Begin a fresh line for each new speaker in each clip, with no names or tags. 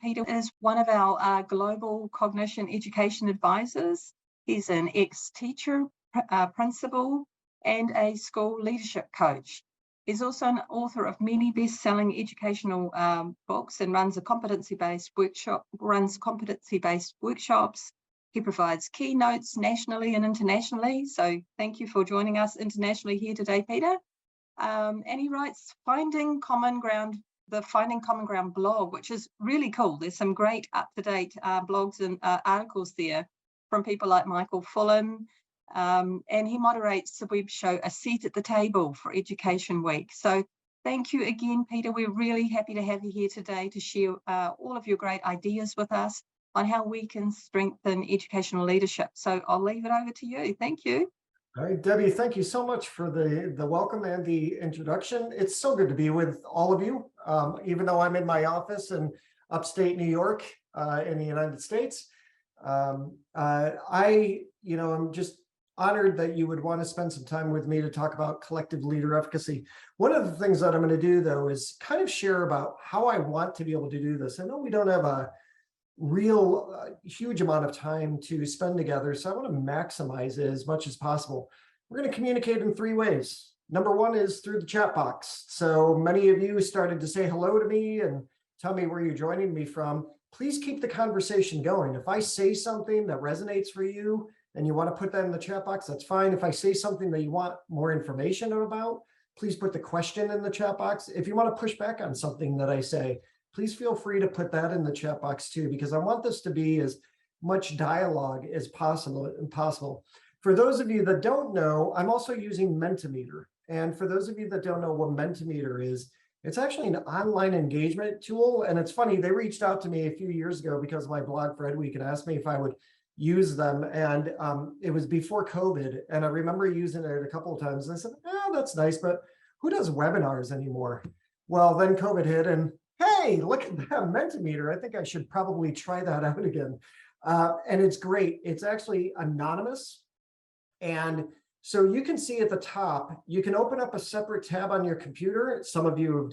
Peter is one of our global cognition education advisors. He's an ex-teacher, principal, and a school leadership coach. He's also an author of many best-selling educational books and runs competency-based workshops. He provides keynotes nationally and internationally. So thank you for joining us internationally here today, Peter. And he writes Finding Common Ground blog, which is really cool. There's some great up-to-date blogs and articles there from people like Michael Fullan. And he moderates the web show A Seat at the Table for Education Week. So thank you again, Peter. We're really happy to have you here today to share all of your great ideas with us on how we can strengthen educational leadership. So I'll leave it over to you. Thank you.
All right, Debbie, thank you so much for the welcome and the introduction. It's so good to be with all of you, even though I'm in my office in upstate New York in the United States. I'm just honored that you would want to spend some time with me to talk about collective leader efficacy. One of the things that I'm going to do, though, is kind of share about how I want to be able to do this. I know we don't have a real huge amount of time to spend together, so I want to maximize it as much as possible. We're going to communicate in 3 ways. Number one is through the chat box. So many of you started to say hello to me and tell me where you're joining me from. Please keep the conversation going. If I say something that resonates for you and you want to put that in the chat box, that's fine. If I say something that you want more information about, please put the question in the chat box. If you want to push back on something that I say, please feel free to put that in the chat box too, because I want this to be as much dialogue as possible. For those of you that don't know, I'm also using Mentimeter. And for those of you that don't know what Mentimeter is, it's actually an online engagement tool. And it's funny, they reached out to me a few years ago because of my blog for Ed Week and asked me if I would use them. And it was before COVID. And I remember using it a couple of times. And I said, oh, that's nice, but who does webinars anymore? Well, then COVID hit and hey, look at that Mentimeter. I think I should probably try that out again. And it's great. It's actually anonymous. And so you can see at the top, you can open up a separate tab on your computer. Some of you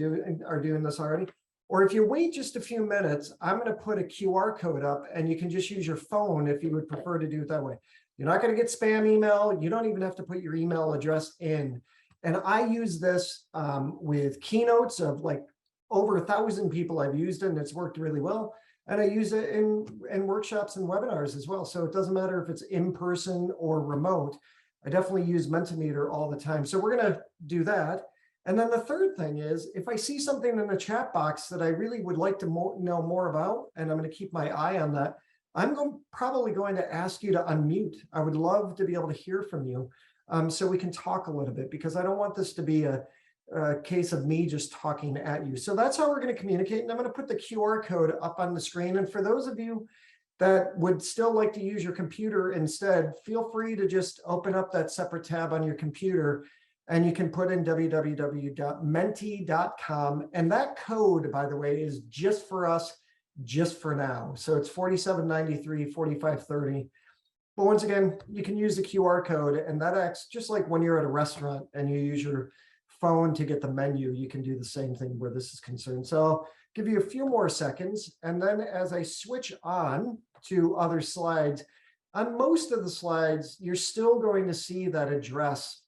are doing this already. Or if you wait just a few minutes, I'm going to put a QR code up and you can just use your phone if you would prefer to do it that way. You're not going to get spam email. You don't even have to put your email address in. And I use this with keynotes of like over 1,000 people I've used it and it's worked really well. And I use it in workshops and webinars as well. So it doesn't matter if it's in person or remote. I definitely use Mentimeter all the time. So we're going to do that. And then the third thing is, if I see something in the chat box that I really would like to know more about, and I'm going to keep my eye on that, I'm probably going to ask you to unmute. I would love to be able to hear from you so we can talk a little bit, because I don't want this to be a case of me just talking at you. So that's how we're going to communicate. And I'm going to put the QR code up on the screen. And for those of you that would still like to use your computer instead, feel free to just open up that separate tab on your computer and you can put in www.menti.com. And that code, by the way, is just for us, just for now. So it's 4793, 4530. But once again, you can use the QR code, and that acts just like when you're at a restaurant and you use your phone to get the menu. You can do the same thing where this is concerned. So I'll give you a few more seconds. And then as I switch on to other slides, on most of the slides, you're still going to see that address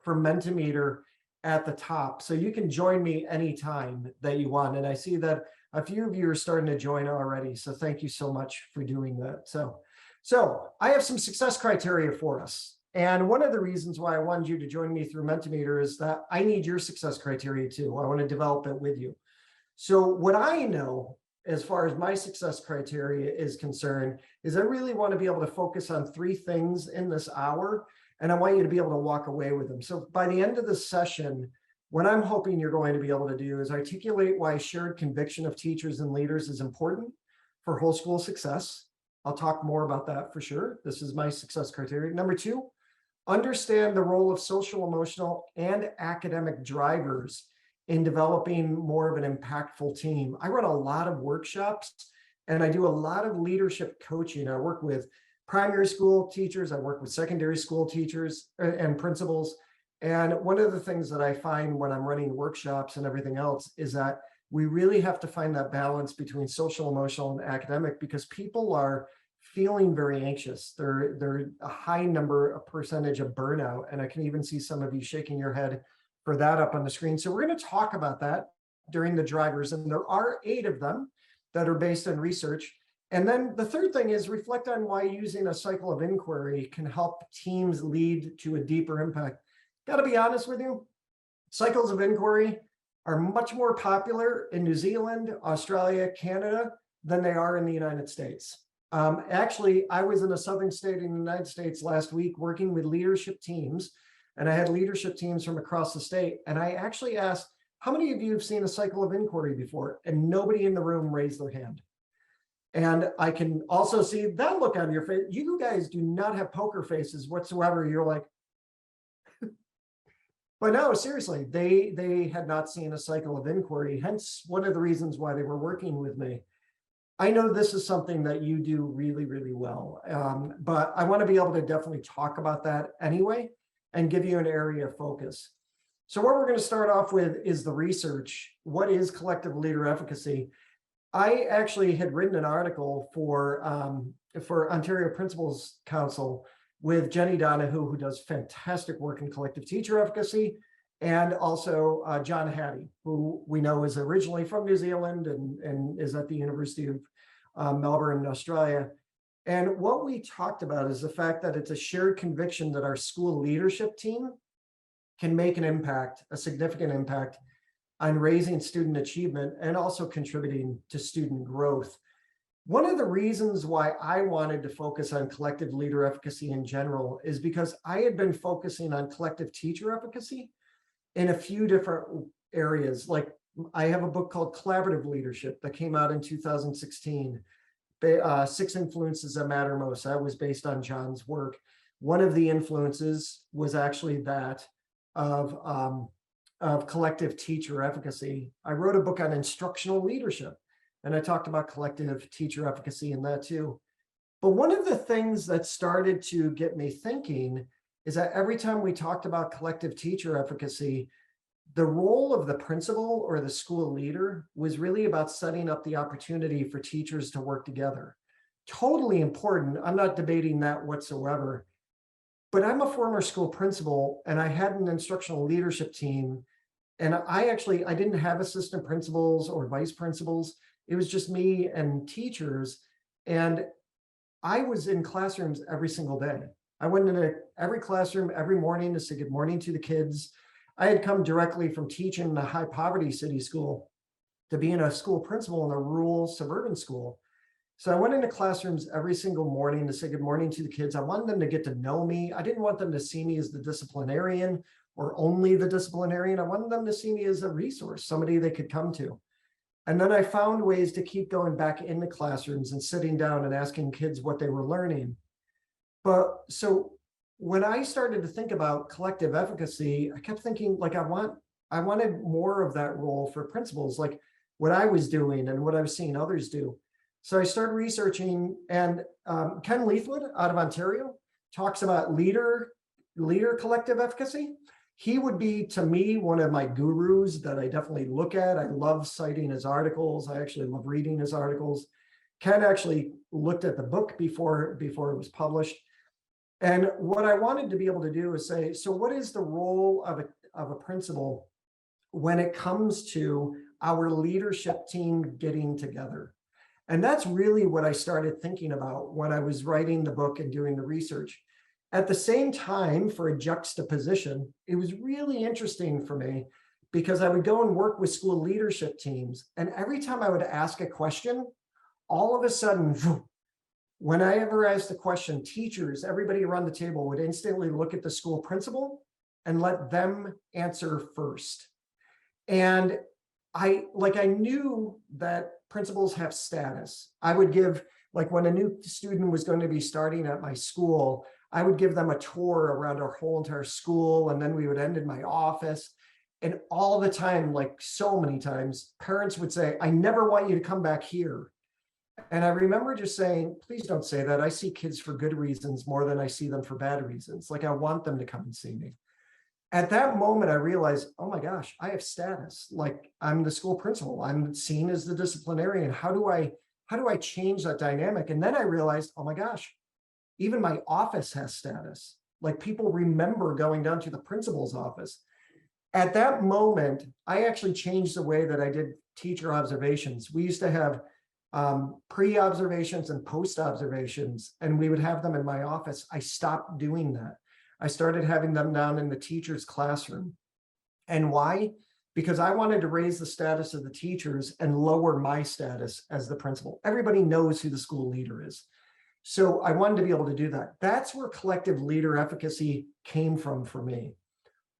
for Mentimeter at the top. So you can join me anytime that you want. And I see that a few of you are starting to join already. So thank you so much for doing that. So I have some success criteria for us. And one of the reasons why I wanted you to join me through Mentimeter is that I need your success criteria too. I want to develop it with you. So what I know as far as my success criteria is concerned is I really want to be able to focus on 3 things in this hour. And I want you to be able to walk away with them. So by the end of the session, what I'm hoping you're going to be able to do is articulate why shared conviction of teachers and leaders is important for whole school success. I'll talk more about that for sure. This is my success criteria. Number 2, understand the role of social, emotional, and academic drivers in developing more of an impactful team. I run a lot of workshops and I do a lot of leadership coaching. I work with primary school teachers, I work with secondary school teachers and principals. And one of the things that I find when I'm running workshops and everything else is that we really have to find that balance between social, emotional, and academic, because people are feeling very anxious. They're a high percentage of burnout. And I can even see some of you shaking your head for that up on the screen. So we're going to talk about that during the drivers. And there are 8 of them that are based on research. And then the third thing is reflect on why using a cycle of inquiry can help teams lead to a deeper impact. Got to be honest with you, cycles of inquiry are much more popular in New Zealand, Australia, Canada, than they are in the United States. Actually, I was in a southern state in the United States last week working with leadership teams, and I had leadership teams from across the state. And I actually asked, how many of you have seen a cycle of inquiry before? And nobody in the room raised their hand. And I can also see that look on your face. You guys do not have poker faces whatsoever. You're like, but no, seriously, they had not seen a cycle of inquiry. Hence, one of the reasons why they were working with me. I know this is something that you do really, really well, but I want to be able to definitely talk about that anyway and give you an area of focus. So what we're going to start off with is the research. What is collective leader efficacy? I actually had written an article for Ontario Principals Council with Jenny Donahue, who does fantastic work in collective teacher efficacy, and also John Hattie, who we know is originally from New Zealand and is at the University of Melbourne, Australia. And what we talked about is the fact that it's a shared conviction that our school leadership team can make an impact, a significant impact on raising student achievement and also contributing to student growth. One of the reasons why I wanted to focus on collective leader efficacy in general is because I had been focusing on collective teacher efficacy in a few different areas. Like I have a book called Collaborative Leadership that came out in 2016. 6 Influences That Matter Most. That was based on John's work. One of the influences was actually that of collective teacher efficacy. I wrote a book on instructional leadership, and I talked about collective teacher efficacy in that too. But one of the things that started to get me thinking is that every time we talked about collective teacher efficacy, the role of the principal or the school leader was really about setting up the opportunity for teachers to work together. Totally important. I'm not debating that whatsoever. But I'm a former school principal, and I had an instructional leadership team. And I didn't have assistant principals or vice principals. It was just me and teachers. And I was in classrooms every single day. I went into every classroom every morning to say good morning to the kids. I had come directly from teaching in a high poverty city school to being a school principal in a rural suburban school. So I went into classrooms every single morning to say good morning to the kids. I wanted them to get to know me. I didn't want them to see me as the disciplinarian or only the disciplinarian. I wanted them to see me as a resource, somebody they could come to. And then I found ways to keep going back into classrooms and sitting down and asking kids what they were learning. But so when I started to think about collective efficacy, I kept thinking like I wanted more of that role for principals, like what I was doing and what I was seeing others do. So I started researching, and Ken Leithwood out of Ontario talks about leader collective efficacy. He would be, to me, one of my gurus that I definitely look at. I love citing his articles. I actually love reading his articles. Ken actually looked at the book before it was published. And what I wanted to be able to do is say, so what is the role of a principal when it comes to our leadership team getting together? And that's really what I started thinking about when I was writing the book and doing the research. At the same time, for a juxtaposition, it was really interesting for me because I would go and work with school leadership teams. And every time I would ask a question, all of a sudden, when I ever asked a question, teachers, everybody around the table would instantly look at the school principal and let them answer first. And I knew that principals have status. I would give, like when a new student was going to be starting at my school, I would give them a tour around our whole entire school, and then we would end in my office. And all the time, like so many times, parents would say, I never want you to come back here. And I remember just saying, please don't say that. I see kids for good reasons more than I see them for bad reasons. Like I want them to come and see me. At that moment, I realized, oh my gosh, I have status. Like, I'm the school principal. I'm seen as the disciplinarian. How do I change that dynamic? And then I realized, oh my gosh, even my office has status. Like, people remember going down to the principal's office. At that moment, I actually changed the way that I did teacher observations. We used to have pre-observations and post-observations, and we would have them in my office. I stopped doing that. I started having them down in the teacher's classroom. And why? Because I wanted to raise the status of the teachers and lower my status as the principal. Everybody knows who the school leader is. So I wanted to be able to do that. That's where collective leader efficacy came from for me.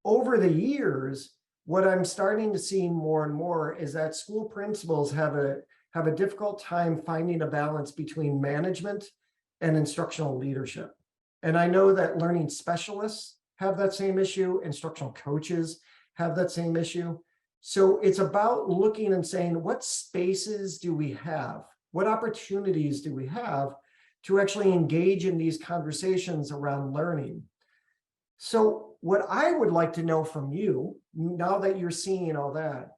Over the years, what I'm starting to see more and more is that school principals have a difficult time finding a balance between management and instructional leadership. And I know that learning specialists have that same issue, instructional coaches have that same issue. So it's about looking and saying, what spaces do we have? What opportunities do we have to actually engage in these conversations around learning? So what I would like to know from you, now that you're seeing all that,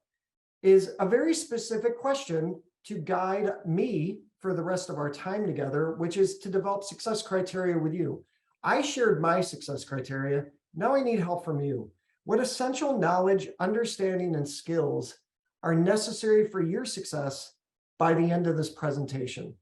is a very specific question to guide me for the rest of our time together, which is to develop success criteria with you. I shared my success criteria. Now I need help from you. What essential knowledge, understanding, and skills are necessary for your success by the end of this presentation?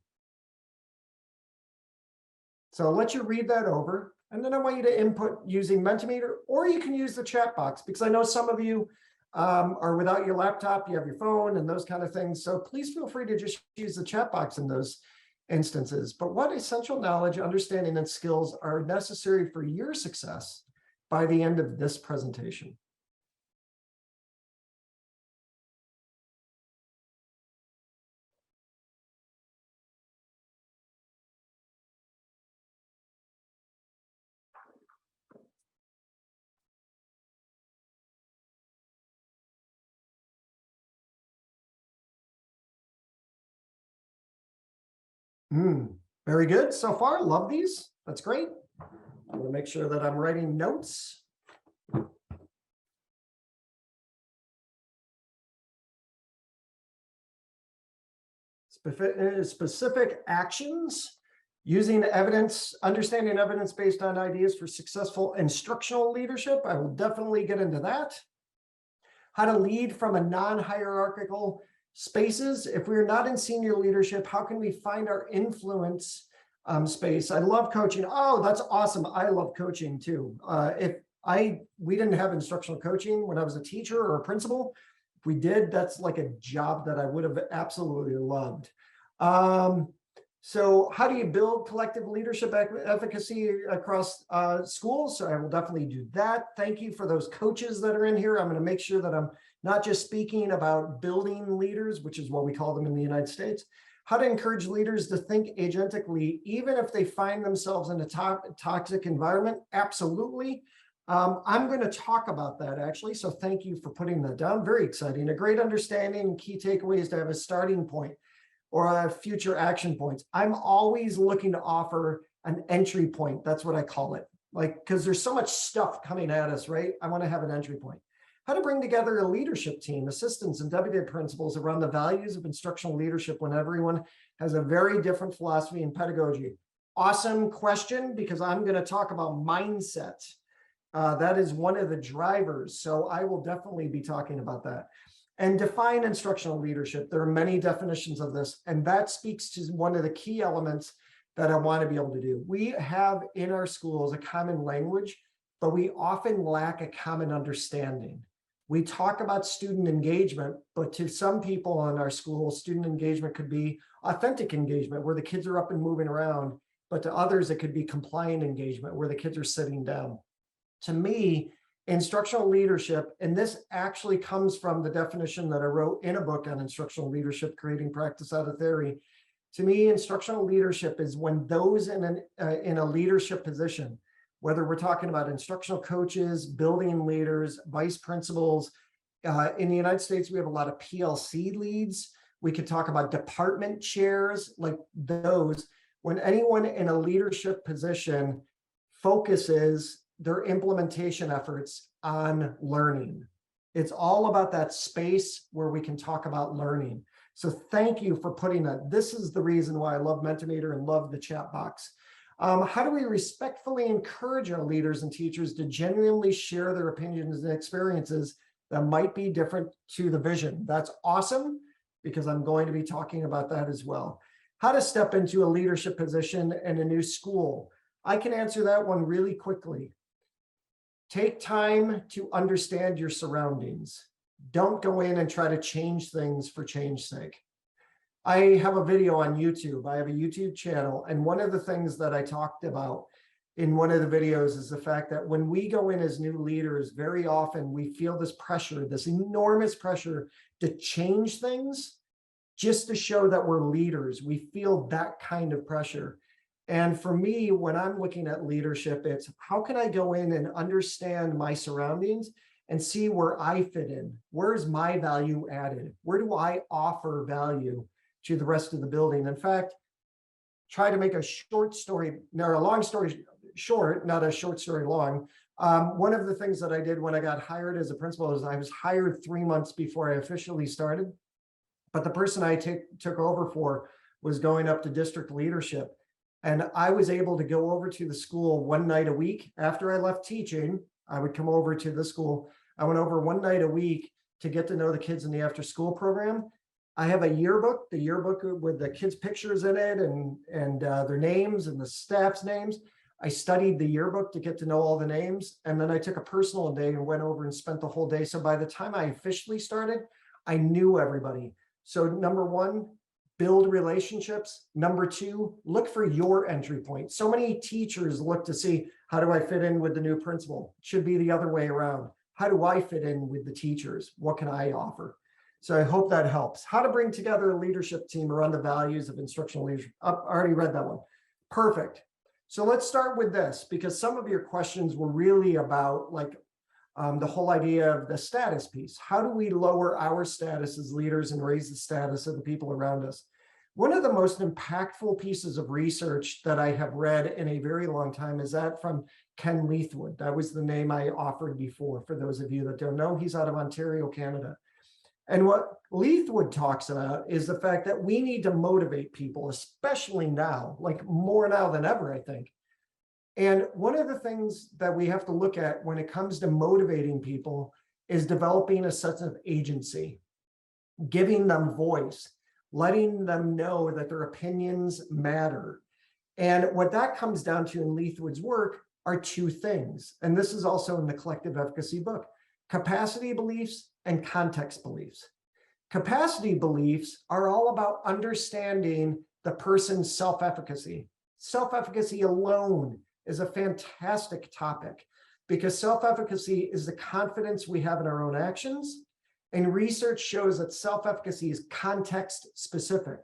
So I'll let you read that over, and then I want you to input using Mentimeter, or you can use the chat box, because I know some of you are without your laptop, you have your phone and those kind of things. So please feel free to just use the chat box in those instances. But what essential knowledge, understanding, and skills are necessary for your success by the end of this presentation? Very good so far. Love these. That's great. I'm going to make sure that I'm writing notes. Specific actions, using evidence, understanding evidence based on ideas for successful instructional leadership. I will definitely get into that. How to lead from a non-hierarchical spaces. If we're not in senior leadership, how can we find our influence space? I love coaching. Oh, that's awesome. I love coaching too. We didn't have instructional coaching when I was a teacher or a principal. If we did, that's like a job that I would have absolutely loved. So how do you build collective leadership efficacy across schools? So I will definitely do that. Thank you for those coaches that are in here. I'm going to make sure that I'm not just speaking about building leaders, which is what we call them in the United States. How to encourage leaders to think agentically, even if they find themselves in a toxic environment. Absolutely. I'm going to talk about that actually. So thank you for putting that down. Very exciting. A great understanding and key takeaways to have a starting point or future action points. I'm always looking to offer an entry point. That's what I call it. Like, because there's so much stuff coming at us, right? I want to have an entry point. How to bring together a leadership team, assistants and WDID principals around the values of instructional leadership when everyone has a very different philosophy and pedagogy. Awesome question, because I'm going to talk about mindset. That is one of the drivers. So I will definitely be talking about that. And define instructional leadership. There are many definitions of this, and that speaks to one of the key elements that I want to be able to do. We have in our schools a common language, but we often lack a common understanding. We talk about student engagement, but to some people in our school, student engagement could be authentic engagement, where the kids are up and moving around, but to others, it could be compliant engagement, where the kids are sitting down. To me, instructional leadership, and this actually comes from the definition that I wrote in a book on instructional leadership, creating practice out of theory. To me, instructional leadership is when those in a leadership position, whether we're talking about instructional coaches, building leaders, vice principals. In the United States, we have a lot of PLC leads. We could talk about department chairs, like those. When anyone in a leadership position focuses their implementation efforts on learning. It's all about that space where we can talk about learning. So thank you for putting that. This is the reason why I love Mentimeter and love the chat box. How do we respectfully encourage our leaders and teachers to genuinely share their opinions and experiences that might be different to the vision? That's awesome, because I'm going to be talking about that as well. How to step into a leadership position in a new school. I can answer that one really quickly. Take time to understand your surroundings. Don't go in and try to change things for change's sake. I have a video on YouTube. I have a YouTube channel. And one of the things that I talked about in one of the videos is the fact that when we go in as new leaders, very often we feel this pressure, this enormous pressure to change things just to show that we're leaders. We feel that kind of pressure. And for me, when I'm looking at leadership, it's how can I go in and understand my surroundings and see where I fit in? Where's my value added? Where do I offer value to the rest of the building? In fact, try to make a short story, no, a long story short, not a short story long. One of the things that I did when I got hired as a principal is I was hired 3 months before I officially started. But the person I took over for was going up to district leadership. And I was able to go over to the school one night a week. After I left teaching, I would come over to the school. I went over one night a week to get to know the kids in the after school program. I have a yearbook, the yearbook with the kids' pictures in it and their names and the staff's names. I studied the yearbook to get to know all the names. And then I took a personal day and went over and spent the whole day. So by the time I officially started, I knew everybody. So number one, build relationships. Number two, look for your entry point. So many teachers look to see, how do I fit in with the new principal? It should be the other way around. How do I fit in with the teachers? What can I offer? So I hope that helps. How to bring together a leadership team around the values of instructional leadership. I already read that one. Perfect. So let's start with this, because some of your questions were really about like the whole idea of the status piece. How do we lower our status as leaders and raise the status of the people around us? One of the most impactful pieces of research that I have read in a very long time is that from Ken Leithwood. That was the name I offered before. For those of you that don't know, he's out of Ontario, Canada. And what Leithwood talks about is the fact that we need to motivate people, especially now, like more now than ever, I think. And one of the things that we have to look at when it comes to motivating people is developing a sense of agency, giving them voice, letting them know that their opinions matter. And what that comes down to in Leithwood's work are two things. And this is also in the Collective Efficacy book: capacity beliefs and context beliefs. Capacity beliefs are all about understanding the person's self-efficacy. Self-efficacy alone is a fantastic topic, because self-efficacy is the confidence we have in our own actions. And research shows that self-efficacy is context specific.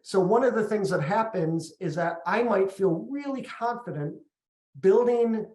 So one of the things that happens is that I might feel really confident building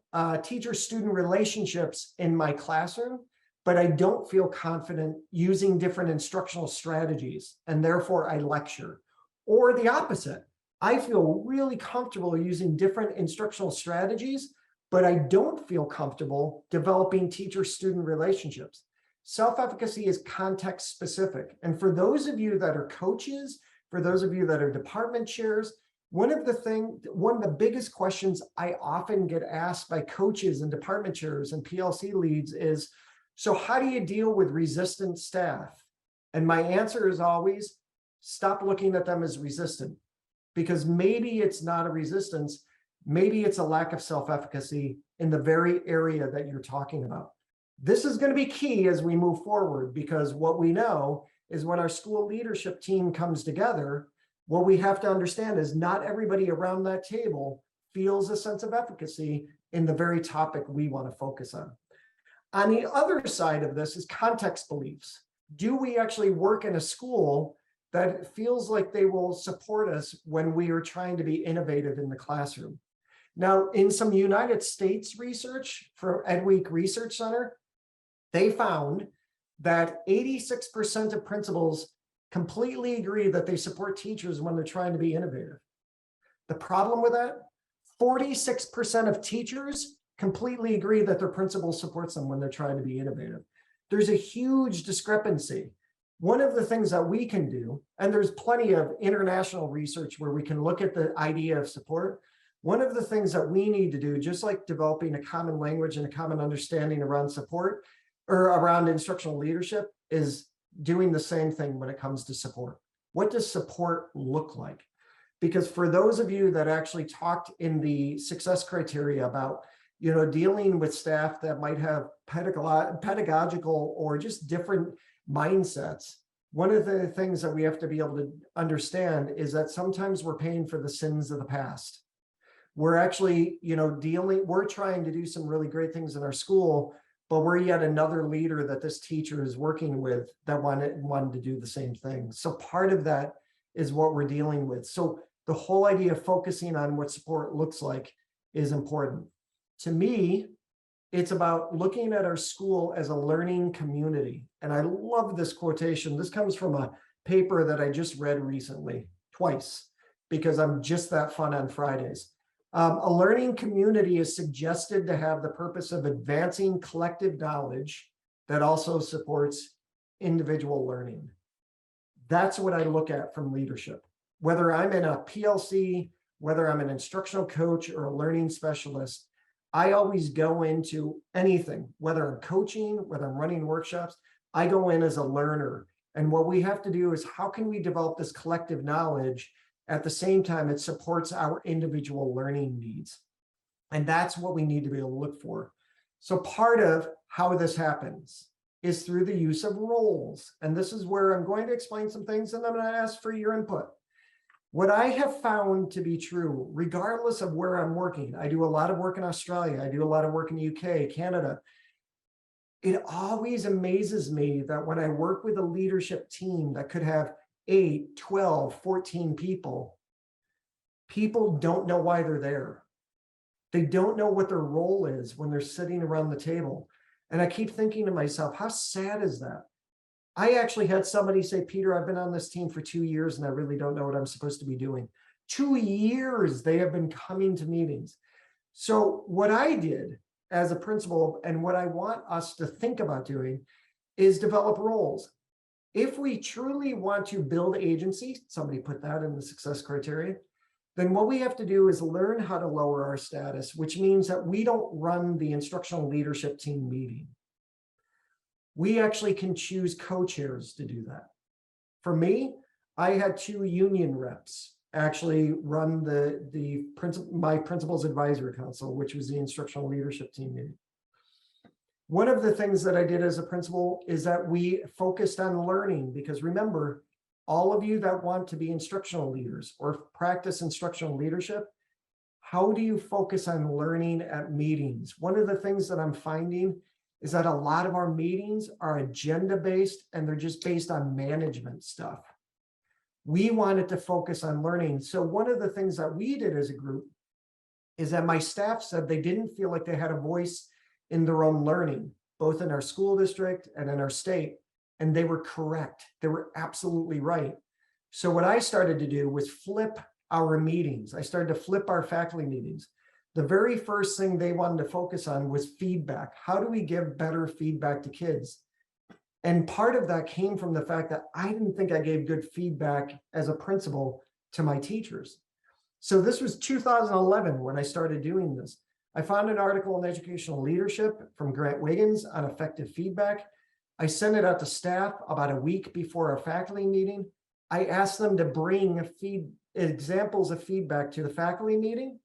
teacher-student relationships in my classroom, but I don't feel confident using different instructional strategies, and therefore I lecture. Or the opposite. I feel really comfortable using different instructional strategies, but I don't feel comfortable developing teacher-student relationships. Self-efficacy is context specific. And for those of you that are coaches, for those of you that are department chairs, one of the biggest questions I often get asked by coaches and department chairs and PLC leads is, so how do you deal with resistant staff? And my answer is always, stop looking at them as resistant. Because maybe it's not a resistance, maybe it's a lack of self-efficacy in the very area that you're talking about. This is going to be key as we move forward, because what we know is when our school leadership team comes together, what we have to understand is not everybody around that table feels a sense of efficacy in the very topic we want to focus on. On the other side of this is context beliefs. Do we actually work in a school that feels like they will support us when we are trying to be innovative in the classroom? Now, in some United States research from Edweek Research Center, they found that 86% of principals completely agree that they support teachers when they're trying to be innovative. The problem with that, 46% of teachers completely agree that their principal supports them when they're trying to be innovative. There's a huge discrepancy. One of the things that we can do, and there's plenty of international research where we can look at the idea of support. One of the things that we need to do, just like developing a common language and a common understanding around support or around instructional leadership, is doing the same thing when it comes to support. What does support look like? Because for those of you that actually talked in the success criteria about, dealing with staff that might have pedagogical or just different mindsets, one of the things that we have to be able to understand is that sometimes we're paying for the sins of the past. We're actually, we're trying to do some really great things in our school, but we're yet another leader that this teacher is working with that wanted to do the same thing. So part of that is what we're dealing with. So the whole idea of focusing on what support looks like is important. To me, it's about looking at our school as a learning community. And I love this quotation. This comes from a paper that I just read recently, twice, because I'm just that fun on Fridays. A learning community is suggested to have the purpose of advancing collective knowledge that also supports individual learning. That's what I look at from leadership. Whether I'm in a PLC, whether I'm an instructional coach or a learning specialist, I always go into anything, whether I'm coaching, whether I'm running workshops, I go in as a learner. And what we have to do is how can we develop this collective knowledge at the same time it supports our individual learning needs? And that's what we need to be able to look for. So part of how this happens is through the use of roles. And this is where I'm going to explain some things and I'm going to ask for your input. What I have found to be true, regardless of where I'm working, I do a lot of work in Australia, I do a lot of work in the UK, Canada. It always amazes me that when I work with a leadership team that could have 8, 12, 14 people, people don't know why they're there. They don't know what their role is when they're sitting around the table. And I keep thinking to myself, how sad is that? I actually had somebody say, Peter, I've been on this team for 2 years and I really don't know what I'm supposed to be doing. 2 years they have been coming to meetings. So what I did as a principal and what I want us to think about doing is develop roles. If we truly want to build agency, somebody put that in the success criteria, then what we have to do is learn how to lower our status, which means that we don't run the instructional leadership team meeting. We actually can choose co-chairs to do that. For me, I had 2 union reps actually run my principal's advisory council, which was the instructional leadership team meeting. One of the things that I did as a principal is that we focused on learning, because remember, all of you that want to be instructional leaders or practice instructional leadership, how do you focus on learning at meetings? One of the things that I'm finding is that a lot of our meetings are agenda-based and they're just based on management stuff. We wanted to focus on learning. So one of the things that we did as a group is that my staff said they didn't feel like they had a voice in their own learning, both in our school district and in our state. And they were correct. They were absolutely right. So what I started to do was flip our meetings. I started to flip our faculty meetings. The very first thing they wanted to focus on was feedback. How do we give better feedback to kids? And part of that came from the fact that I didn't think I gave good feedback as a principal to my teachers. So this was 2011 when I started doing this. I found an article in Educational Leadership from Grant Wiggins on effective feedback. I sent it out to staff about a week before our faculty meeting. I asked them to bring examples of feedback to the faculty meeting.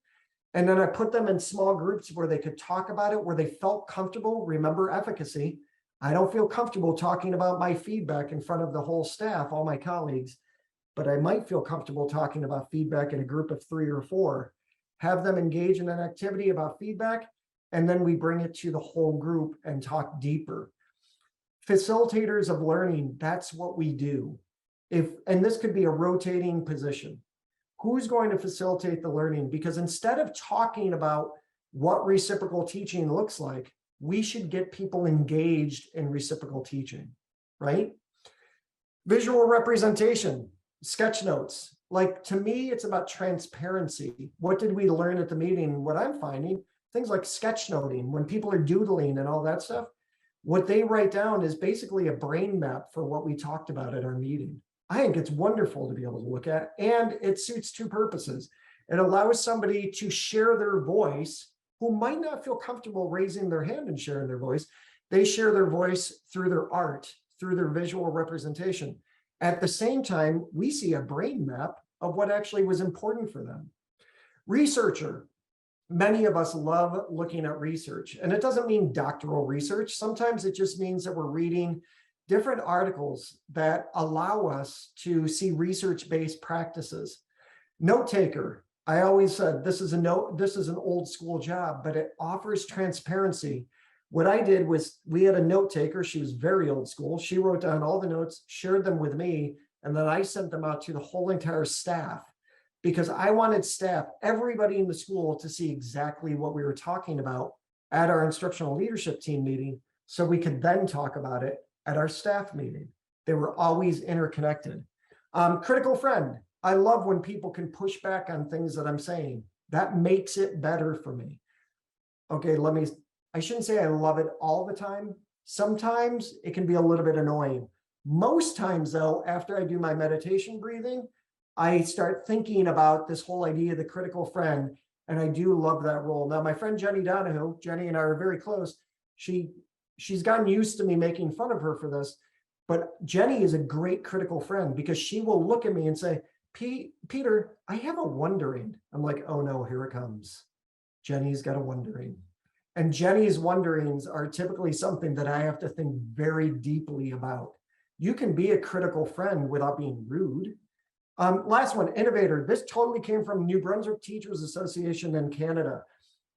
And then I put them in small groups where they could talk about it, where they felt comfortable. Remember efficacy. I don't feel comfortable talking about my feedback in front of the whole staff, all my colleagues, but I might feel comfortable talking about feedback in a group of 3 or 4, have them engage in an activity about feedback, and then we bring it to the whole group and talk deeper. Facilitators of learning, that's what we do. And this could be a rotating position. Who's going to facilitate the learning? Because instead of talking about what reciprocal teaching looks like, we should get people engaged in reciprocal teaching, right? Visual representation, sketch notes. Like, to me, it's about transparency. What did we learn at the meeting? What I'm finding, things like sketchnoting, when people are doodling and all that stuff, what they write down is basically a brain map for what we talked about at our meeting. I think it's wonderful to be able to look at, and it suits two purposes. It allows somebody to share their voice who might not feel comfortable raising their hand and sharing their voice. They share their voice through their art, through their visual representation. At the same time, we see a brain map of what actually was important for them. Researcher. Many of us love looking at research, and it doesn't mean doctoral research. Sometimes it just means that we're reading different articles that allow us to see research-based practices. Note taker. I always said this is an old school job, but it offers transparency. What I did was, we had a note taker. She was very old school. She wrote down all the notes, shared them with me, and then I sent them out to the whole entire staff, because I wanted staff, everybody in the school, to see exactly what we were talking about at our instructional leadership team meeting, so we could then talk about it at our staff meeting. They were always interconnected. Critical friend. I love when people can push back on things that I'm saying. That makes it better for me. Okay, I shouldn't say I love it all the time. Sometimes it can be a little bit annoying. Most times though, after I do my meditation breathing, I start thinking about this whole idea of the critical friend, and I do love that role. Now, my friend Jenny Donahue, Jenny and I are very close. She's gotten used to me making fun of her for this, but Jenny is a great critical friend, because she will look at me and say, Peter, I have a wondering. I'm like, oh no, here it comes. Jenny's got a wondering. And Jenny's wonderings are typically something that I have to think very deeply about. You can be a critical friend without being rude. Last one, innovator. This totally came from New Brunswick Teachers Association in Canada.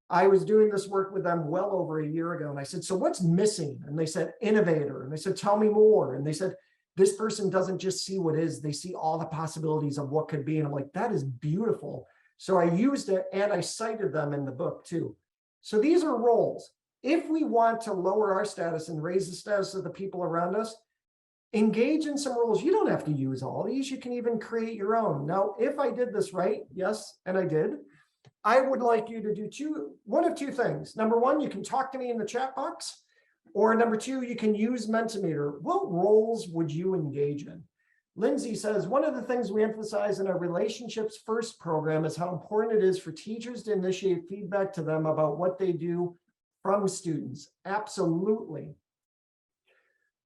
I was doing this work with them well over a year ago, and I said, so what's missing? And they said, innovator. And they said, tell me more. And they said, this person doesn't just see what is, they see all the possibilities of what could be. And I'm like, that is beautiful. So I used it, and I cited them in the book too. So these are roles. If we want to lower our status and raise the status of the people around us, engage in some roles. You don't have to use all these. You can even create your own. Now, if I did this right, yes, and I did, I would like you to do one of two things. Number one, you can talk to me in the chat box, or number two, you can use Mentimeter. What roles would you engage in? Lindsay says, one of the things we emphasize in our Relationships First program is how important it is for teachers to initiate feedback to them about what they do from students. Absolutely.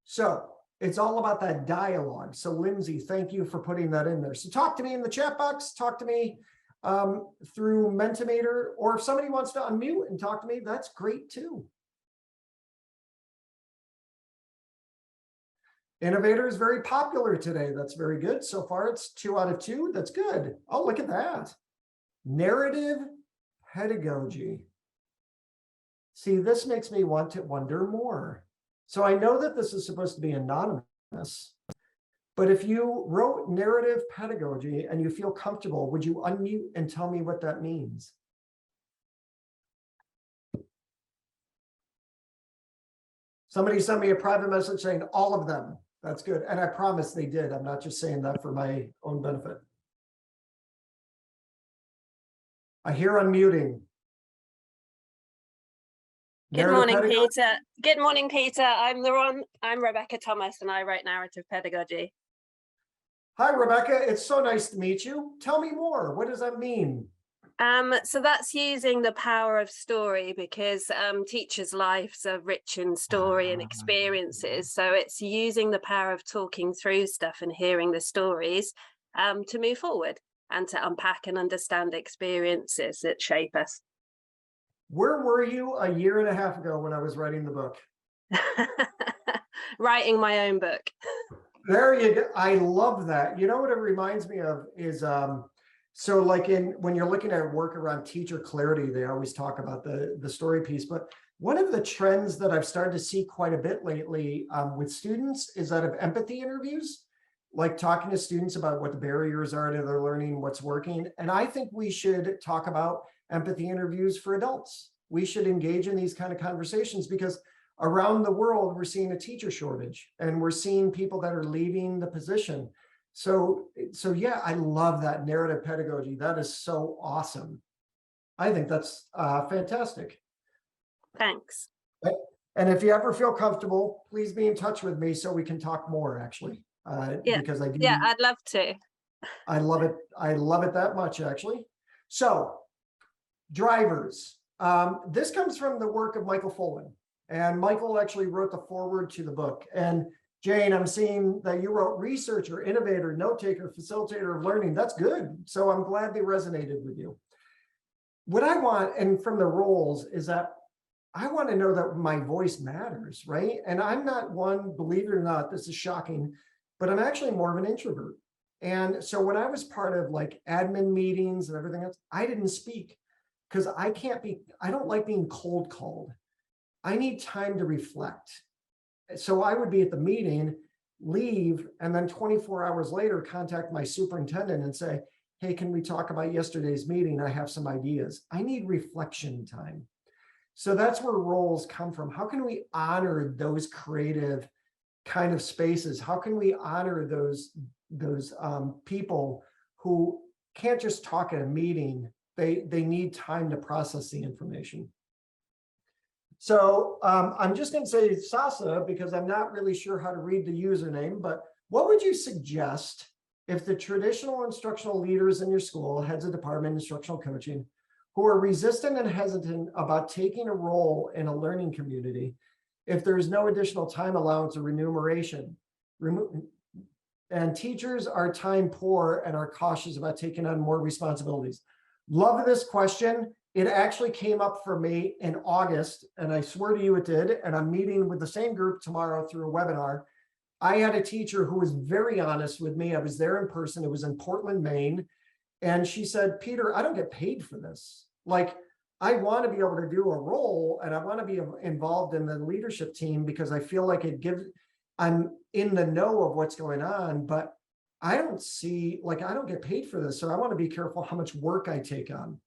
So it's all about that dialogue. So Lindsay, thank you for putting that in there. So talk to me in the chat box, talk to me through Mentimeter, or if somebody wants to unmute and talk to me, that's great too. Innovator is very popular today. That's very good. So far, it's 2 out of 2. That's good. Oh, look at that. Narrative pedagogy. See, this makes me want to wonder more. So I know that this is supposed to be anonymous, but if you wrote narrative pedagogy and you feel comfortable, would you unmute and tell me what that means? Somebody sent me a private message saying all of them. That's good. And I promise they did. I'm not just saying that for my own benefit. I hear unmuting.
Good morning, Peter. Good morning, Peter. I'm Rebecca Thomas, and I write narrative pedagogy.
Hi, Rebecca. It's so nice to meet you. Tell me more. What does that mean?
So that's using the power of story, because teachers' lives are rich in story and experiences. So it's using the power of talking through stuff and hearing the stories to move forward and to unpack and understand experiences that shape us.
Where were you a year and a half ago when I was writing the book?
Writing my own book.
There you go. I love that. You know what it reminds me of is so like when you're looking at work around teacher clarity, they always talk about the story piece. But one of the trends that I've started to see quite a bit lately with students is that of empathy interviews, like talking to students about what the barriers are to their learning, what's working. And I think we should talk about empathy interviews for adults. We should engage in these kind of conversations, because around the world, we're seeing a teacher shortage, and we're seeing people that are leaving the position. So yeah, I love that narrative pedagogy. That is so awesome. I think that's fantastic.
Thanks.
And if you ever feel comfortable, please be in touch with me so we can talk more, actually. Because I do.
Yeah, I'd love to.
I love it. I love it that much, actually. So, drivers. This comes from the work of Michael Fullen. And Michael actually wrote the foreword to the book. And Jane, I'm seeing that you wrote researcher, innovator, note taker, facilitator of learning. That's good. So I'm glad they resonated with you. What I want, and from the roles, is that I want to know that my voice matters, right? And I'm not one, believe it or not, this is shocking, but I'm actually more of an introvert. And so when I was part of like admin meetings and everything else, I didn't speak because I don't like being cold called. I need time to reflect. So I would be at the meeting, leave, and then 24 hours later, contact my superintendent and say, hey, can we talk about yesterday's meeting? I have some ideas. I need reflection time. So that's where roles come from. How can we honor those creative kind of spaces? How can we honor those people who can't just talk at a meeting? They need time to process the information. So I'm just going to say Sasa because I'm not really sure how to read the username, but what would you suggest if the traditional instructional leaders in your school, heads of department, instructional coaching, who are resistant and hesitant about taking a role in a learning community, if there's no additional time allowance or remuneration, and teachers are time poor and are cautious about taking on more responsibilities? Love this question. It actually came up for me in August, and I swear to you it did, and I'm meeting with the same group tomorrow through a webinar. I had a teacher who was very honest with me. I was there in person. It was in Portland, Maine. And she said, Peter, I don't get paid for this. Like, I want to be able to do a role and I want to be involved in the leadership team because I feel like I'm in the know of what's going on, but I don't get paid for this. So I want to be careful how much work I take on.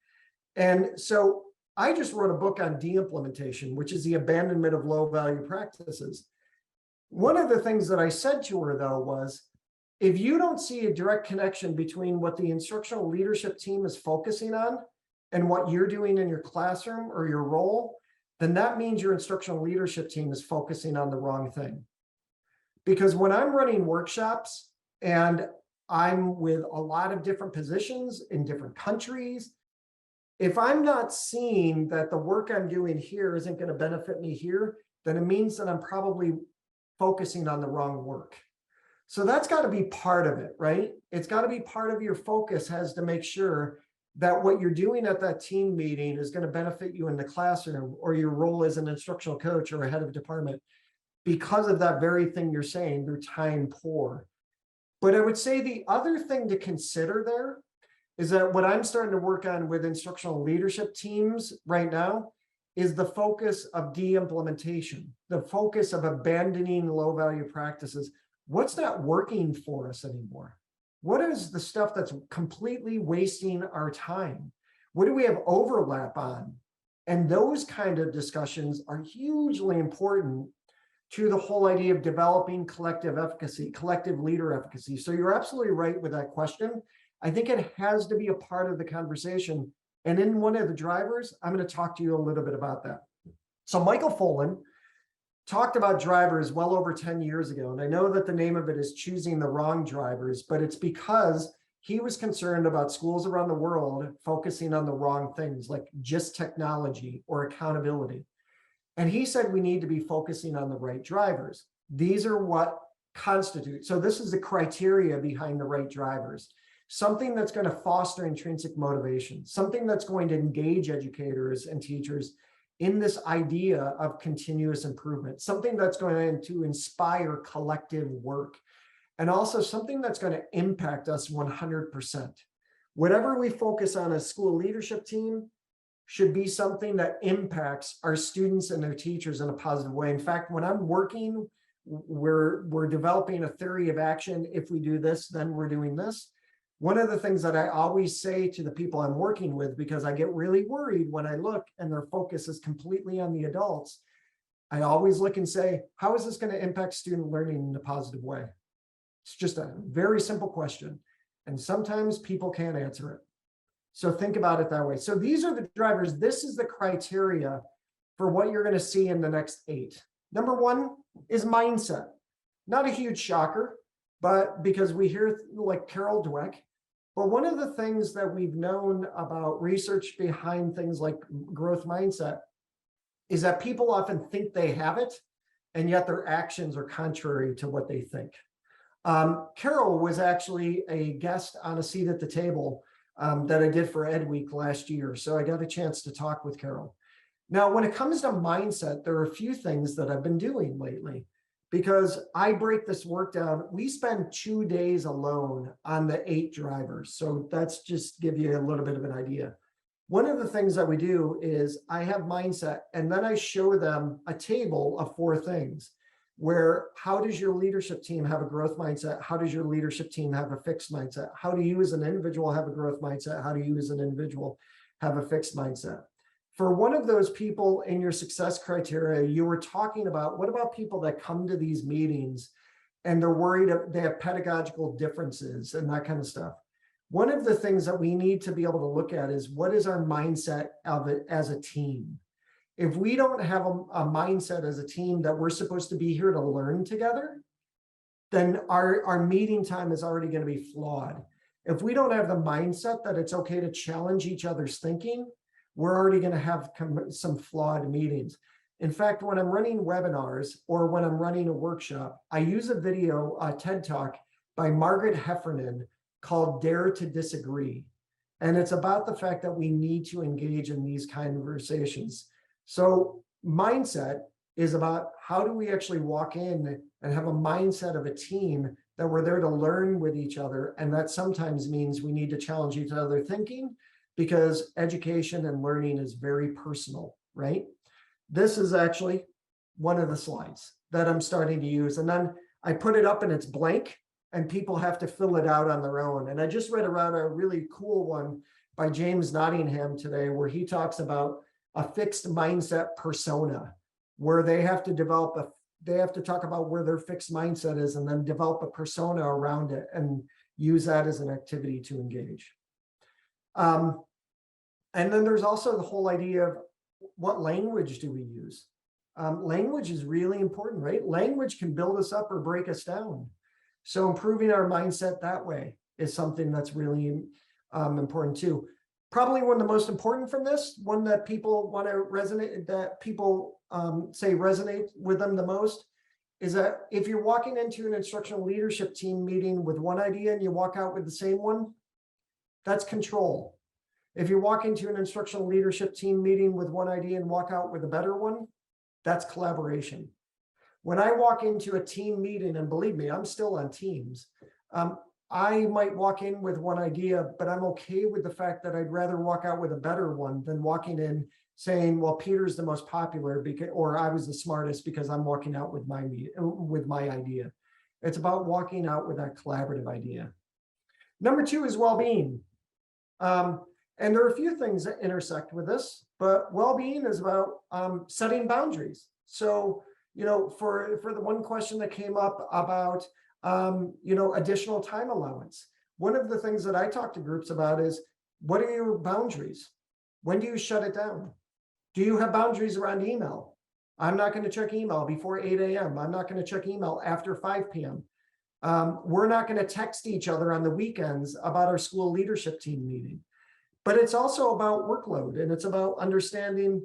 And so I just wrote a book on de-implementation, which is the abandonment of low value practices. One of the things that I said to her, though, was, if you don't see a direct connection between what the instructional leadership team is focusing on and what you're doing in your classroom or your role, then that means your instructional leadership team is focusing on the wrong thing. Because when I'm running workshops and I'm with a lot of different positions in different countries, if I'm not seeing that the work I'm doing here isn't going to benefit me here, then it means that I'm probably focusing on the wrong work. So that's got to be part of it, right? It's got to be part of your focus, has to make sure that what you're doing at that team meeting is going to benefit you in the classroom or your role as an instructional coach or a head of department because of that very thing you're saying, they're time poor. But I would say the other thing to consider there is that what I'm starting to work on with instructional leadership teams right now is the focus of de-implementation, the focus of abandoning low value practices. What's not working for us anymore? What is the stuff that's completely wasting our time? What do we have overlap on? And those kind of discussions are hugely important to the whole idea of developing collective efficacy, collective leader efficacy. So you're absolutely right with that question. I think it has to be a part of the conversation. And in one of the drivers, I'm going to talk to you a little bit about that. So Michael Fullen talked about drivers well over 10 years ago. And I know that the name of it is Choosing the Wrong Drivers, but it's because he was concerned about schools around the world focusing on the wrong things, like just technology or accountability. And he said we need to be focusing on the right drivers. These are what constitute. So this is the criteria behind the right drivers. Something that's going to foster intrinsic motivation, something that's going to engage educators and teachers in this idea of continuous improvement, something that's going to inspire collective work, and also something that's going to impact us 100%. Whatever we focus on as school leadership team should be something that impacts our students and their teachers in a positive way. In fact, when I'm working, we're developing a theory of action. If we do this, then we're doing this. One of the things that I always say to the people I'm working with, because I get really worried when I look and their focus is completely on the adults, I always look and say, how is this going to impact student learning in a positive way? It's just a very simple question. And sometimes people can't answer it. So think about it that way. So these are the drivers. This is the criteria for what you're going to see in the next 8. Number 1 is mindset. Not a huge shocker, but because we hear like Carol Dweck, but one of the things that we've known about research behind things like growth mindset is that people often think they have it, and yet their actions are contrary to what they think. Carol was actually a guest on a seat at the table that I did for Ed Week last year. So I got a chance to talk with Carol. Now, when it comes to mindset, there are a few things that I've been doing lately because I break this work down. We spend 2 days alone on the 8 drivers. So that's just give you a little bit of an idea. One of the things that we do is I have mindset, and then I show them a table of 4 things where how does your leadership team have a growth mindset? How does your leadership team have a fixed mindset? How do you as an individual have a growth mindset? How do you as an individual have a fixed mindset? For one of those people in your success criteria, you were talking about, what about people that come to these meetings and they're worried they have pedagogical differences and that kind of stuff? One of the things that we need to be able to look at is what is our mindset of it as a team? If we don't have a mindset as a team that we're supposed to be here to learn together, then our meeting time is already going to be flawed. If we don't have the mindset that it's okay to challenge each other's thinking, we're already going to have some flawed meetings. In fact, when I'm running webinars or when I'm running a workshop, I use a video, a TED Talk by Margaret Heffernan called Dare to Disagree. And it's about the fact that we need to engage in these conversations. So mindset is about how do we actually walk in and have a mindset of a team that we're there to learn with each other. And that sometimes means we need to challenge each other thinking, because education and learning is very personal, right? This is actually one of the slides that I'm starting to use. And then I put it up and it's blank and people have to fill it out on their own. And I just read around a really cool one by James Nottingham today, where he talks about a fixed mindset persona, where they have to develop they have to talk about where their fixed mindset is and then develop a persona around it and use that as an activity to engage. And then there's also the whole idea of what language do we use? Language is really important, right? Language can build us up or break us down. So improving our mindset that way is something that's really important too. Probably one of the most important from this, one that people want to resonate, that people say resonate with them the most, is that if you're walking into an instructional leadership team meeting with one idea and you walk out with the same one, that's control. If you walk into an instructional leadership team meeting with one idea and walk out with a better one, that's collaboration. When I walk into a team meeting, and believe me, I'm still on teams, I might walk in with one idea, but I'm okay with the fact that I'd rather walk out with a better one than walking in saying, well, Peter's the most popular because, or I was the smartest because I'm walking out with my idea. It's about walking out with that collaborative idea. Number 2 is well-being. And there are a few things that intersect with this, but well-being is about setting boundaries. So, for the one question that came up about, additional time allowance, one of the things that I talk to groups about is, what are your boundaries? When do you shut it down? Do you have boundaries around email? I'm not going to check email before 8 a.m. I'm not going to check email after 5 p.m. We're not going to text each other on the weekends about our school leadership team meeting. But it's also about workload, and it's about understanding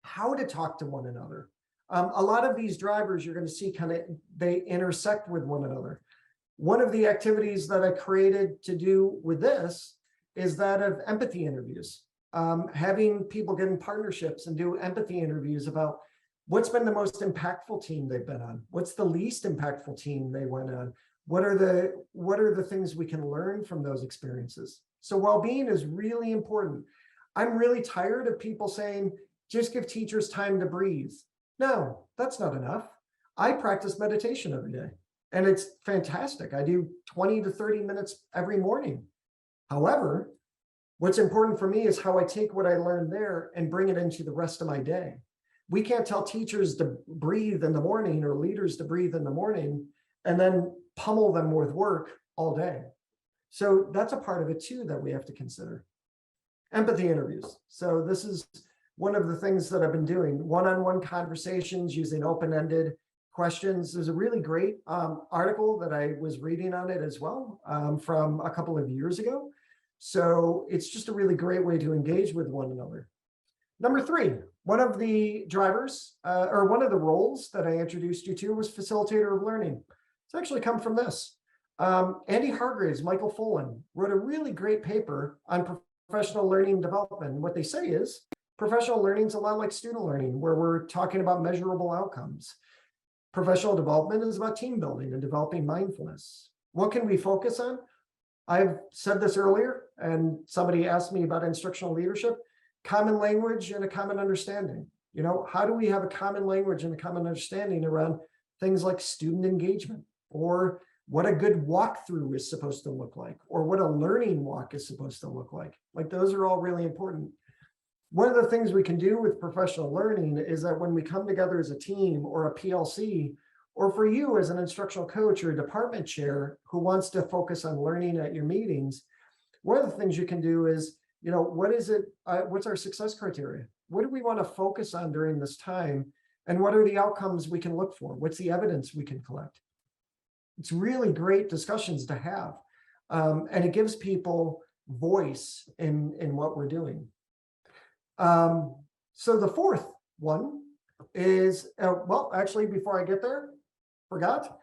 how to talk to one another. A lot of these drivers you're going to see they intersect with one another. One of the activities that I created to do with this is that of empathy interviews. Having people get in partnerships and do empathy interviews about what's been the most impactful team they've been on, what's the least impactful team they went on, what are the things we can learn from those experiences. So well-being is really important. I'm really tired of people saying, just give teachers time to breathe. No, that's not enough. I practice meditation every day, and it's fantastic. I do 20 to 30 minutes every morning. However, what's important for me is how I take what I learned there and bring it into the rest of my day. We can't tell teachers to breathe in the morning or leaders to breathe in the morning and then pummel them with work all day. So that's a part of it too that we have to consider. Empathy interviews. So this is one of the things that I've been doing, one-on-one conversations using open-ended questions. There's a really great article that I was reading on it as well from a couple of years ago. So it's just a really great way to engage with one another. Number 3, one of the drivers or one of the roles that I introduced you to was facilitator of learning. It's actually come from this. Andy Hargraves, Michael Fullen wrote a really great paper on professional learning and development. And what they say is professional learning is a lot like student learning, where we're talking about measurable outcomes. Professional development is about team building and developing mindfulness. What can we focus on? I've said this earlier, and somebody asked me about instructional leadership. Common language and a common understanding. You know, how do we have a common language and a common understanding around things like student engagement, or what a good walkthrough is supposed to look like, or what a learning walk is supposed to look like? Like, those are all really important. One of the things we can do with professional learning is that when we come together as a team or a PLC, or for you as an instructional coach or a department chair who wants to focus on learning at your meetings, one of the things you can do is, you know, what is it? What's our success criteria? What do we want to focus on during this time? And what are the outcomes we can look for? What's the evidence we can collect? It's really great discussions to have. And it gives people voice in what we're doing. So the 4th one is, well, actually, before I get there, forgot.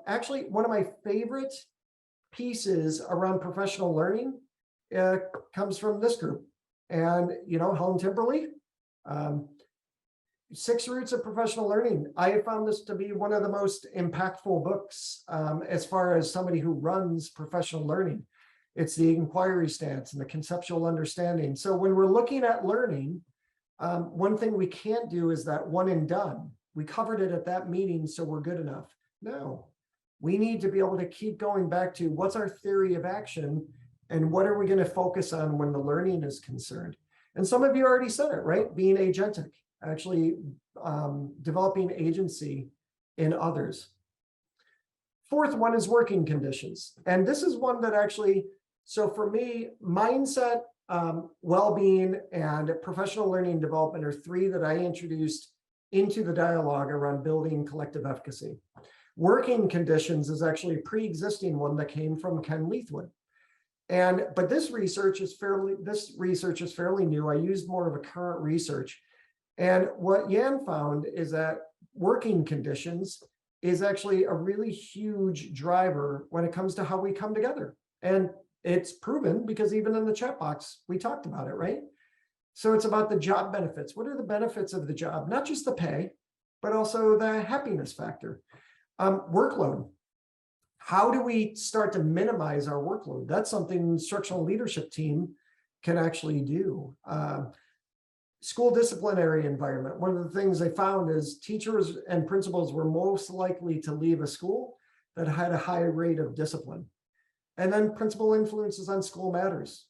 Actually, one of my favorite pieces around professional learning comes from this group. And, you know, Helen Timberly, 6 Roots of Professional Learning. I have found this to be one of the most impactful books as far as somebody who runs professional learning. It's the inquiry stance and the conceptual understanding. So when we're looking at learning, one thing we can't do is that one and done. We covered it at that meeting, so we're good enough. No, we need to be able to keep going back to what's our theory of action and what are we going to focus on when the learning is concerned. And some of you already said it, right? Being agentic, actually developing agency in others. 4th one is working conditions. And this is one that actually, so for me, mindset, well-being, and professional learning and development are 3 that I introduced into the dialogue around building collective efficacy. Working conditions is actually a pre-existing one that came from Ken Leithwood. But this research is fairly new. I used more of a current research. And what Jan found is that working conditions is actually a really huge driver when it comes to how we come together. And it's proven because even in the chat box, we talked about it, right? So it's about the job benefits. What are the benefits of the job? Not just the pay, but also the happiness factor. Workload. How do we start to minimize our workload? That's something the instructional leadership team can actually do. School disciplinary environment. One of the things they found is teachers and principals were most likely to leave a school that had a high rate of discipline. And then principal influences on school matters.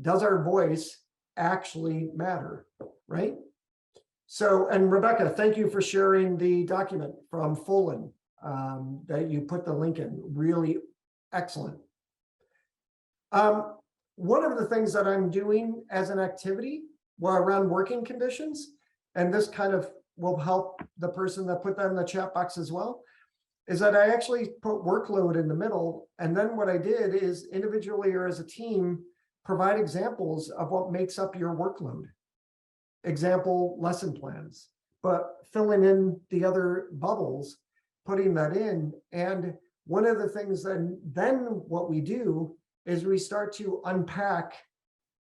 Does our voice actually matter, right? So, and Rebecca, thank you for sharing the document from Fullen that you put the link in. Really excellent. One of the things that I'm doing as an activity around working conditions, and this kind of will help the person that put that in the chat box as well, is that I actually put workload in the middle. And then what I did is individually or as a team, provide examples of what makes up your workload. Example, lesson plans, but filling in the other bubbles, putting that in. And one of the things then what we do is we start to unpack